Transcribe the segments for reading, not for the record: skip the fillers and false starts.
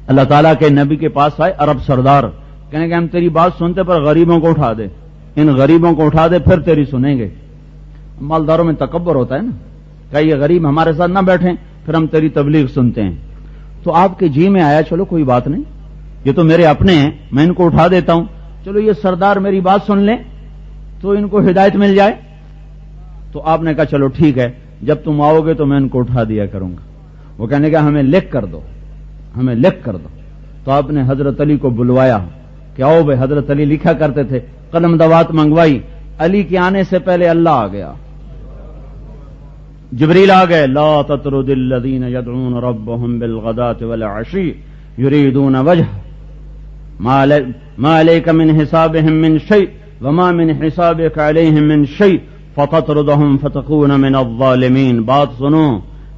اللہ تعالیٰ کے نبی کے پاس آئے عرب سردار، کہنے کہ ہم تیری بات سنتے پر غریبوں کو اٹھا دے، ان غریبوں کو اٹھا دے پھر تیری سنیں گے۔ مالداروں میں تکبر ہوتا ہے نا، کہ یہ غریب ہمارے ساتھ نہ بیٹھیں پھر ہم تیری تبلیغ سنتے ہیں۔ تو آپ کے جی میں آیا چلو کوئی بات نہیں، یہ تو میرے اپنے ہیں، میں ان کو اٹھا دیتا ہوں، چلو یہ سردار میری بات سن لیں تو ان کو ہدایت مل جائے۔ تو آپ نے کہا چلو ٹھیک ہے، جب تم آؤ گے تو میں ان کو اٹھا دیا کروں گا۔ وہ کہنے کا ہمیں لکھ کر دو، ہمیں لکھ کر دو۔ تو آپ نے حضرت علی کو بلوایا کہ آؤ بھائی، حضرت علی لکھا کرتے تھے، قلم دوات منگوائی، علی کے آنے سے پہلے اللہ آ گیا، جبریل آ گئے، لا تطرد الذین یدعون ربهم بالغداة والعشی یریدون وجہ ما علیک من حسابهم من شیء وما من حسابک علیہم من شیء فتطردهم فتکون من الظالمین۔ بات سنو،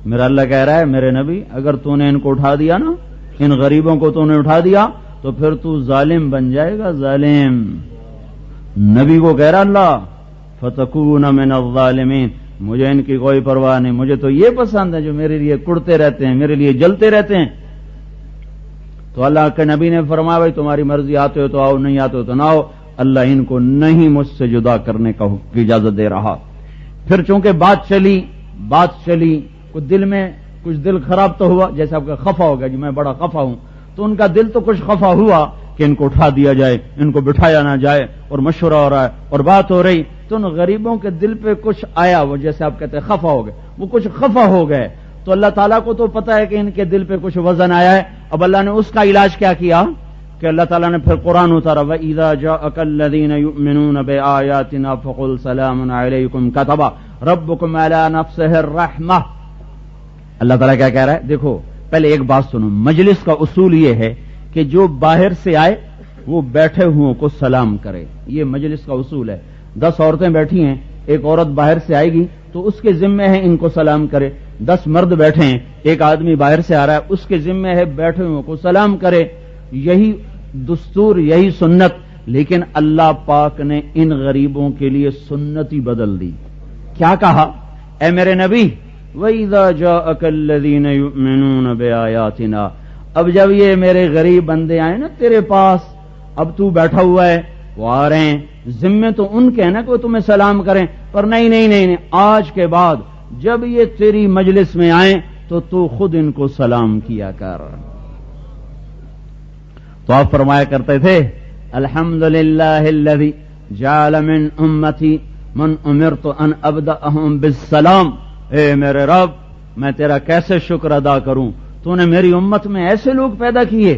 میرا اللہ کہہ رہا ہے میرے نبی، اگر تو نے ان کو اٹھا دیا نا، ان غریبوں کو تو نے اٹھا دیا تو پھر تو ظالم بن جائے گا، ظالم۔ نبی کو کہہ رہا اللہ فتکون من الظالمین، مجھے ان کی کوئی پرواہ نہیں، مجھے تو یہ پسند ہے جو میرے لیے کڑتے رہتے ہیں، میرے لیے جلتے رہتے ہیں۔ تو اللہ کے نبی نے فرمایا بھائی تمہاری مرضی، آتے ہو تو آؤ، نہیں آتے ہو تو نہ آؤ، اللہ ان کو نہیں مجھ سے جدا کرنے کی اجازت دے رہا۔ پھر چونکہ بات چلی کچھ دل میں کچھ دل خراب تو ہوا، جیسے آپ کا خفا ہو گیا کہ میں بڑا خفا ہوں، تو ان کا دل تو کچھ خفا ہوا کہ ان کو اٹھا دیا جائے، ان کو بٹھایا نہ جائے، اور مشورہ ہو رہا ہے اور بات ہو رہی، تو ان غریبوں کے دل پہ کچھ آیا، وہ جیسے آپ کہتے ہیں خفا ہو گئے، وہ کچھ خفا ہو گئے۔ تو اللہ تعالیٰ کو تو پتا ہے کہ ان کے دل پہ کچھ وزن آیا ہے۔ اب اللہ نے اس کا علاج کیا کیا کہ اللہ تعالیٰ نے پھر قرآن اتارا، وَإِذَا جَاءَكَ الَّذِينَ يُؤْمِنُونَ بِآيَاتِنَا فَقُلْ سَلَامٌ عَلَيْكُمْ كَتَبَ رَبُّكُمْ عَلَىٰ نَفْسِهِ الرَّحْمَةَ۔ اللہ تعالیٰ کیا کہہ رہا ہے؟ دیکھو پہلے ایک بات سنو، مجلس کا اصول یہ ہے کہ جو باہر سے آئے وہ بیٹھے ہوں کو سلام کرے، یہ مجلس کا اصول ہے۔ 10 عورتیں بیٹھی ہیں، ایک عورت باہر سے آئے گی تو اس کے ذمہ ہے ان کو سلام کرے۔ 10 مرد بیٹھے ہیں، ایک آدمی باہر سے آ رہا ہے، اس کے ذمہ ہے بیٹھے ہوں کو سلام کرے۔ یہی دستور، یہی سنت، لیکن اللہ پاک نے ان غریبوں کے لیے سنت ہی بدل دی۔ کیا کہا؟ اے میرے نبی وَإِذَا جَاءَكَ الَّذِينَ يُؤْمِنُونَ بِآيَاتِنَا، اب جب یہ میرے غریب بندے آئے نا تیرے پاس، اب تو بیٹھا ہوا ہے، وہ آ رہے ہیں، ذمے تو ان کے نا کہ وہ تمہیں سلام کریں، پر نہیں، آج کے بعد جب یہ تیری مجلس میں آئیں تو خود ان کو سلام کیا کر۔ تو آپ فرمایا کرتے تھے الحمدللہ الذی جعل من امتی من امرت ان ابدأہم بالسلام۔ اے میرے رب، میں تیرا کیسے شکر ادا کروں، تو نے میری امت میں ایسے لوگ پیدا کیے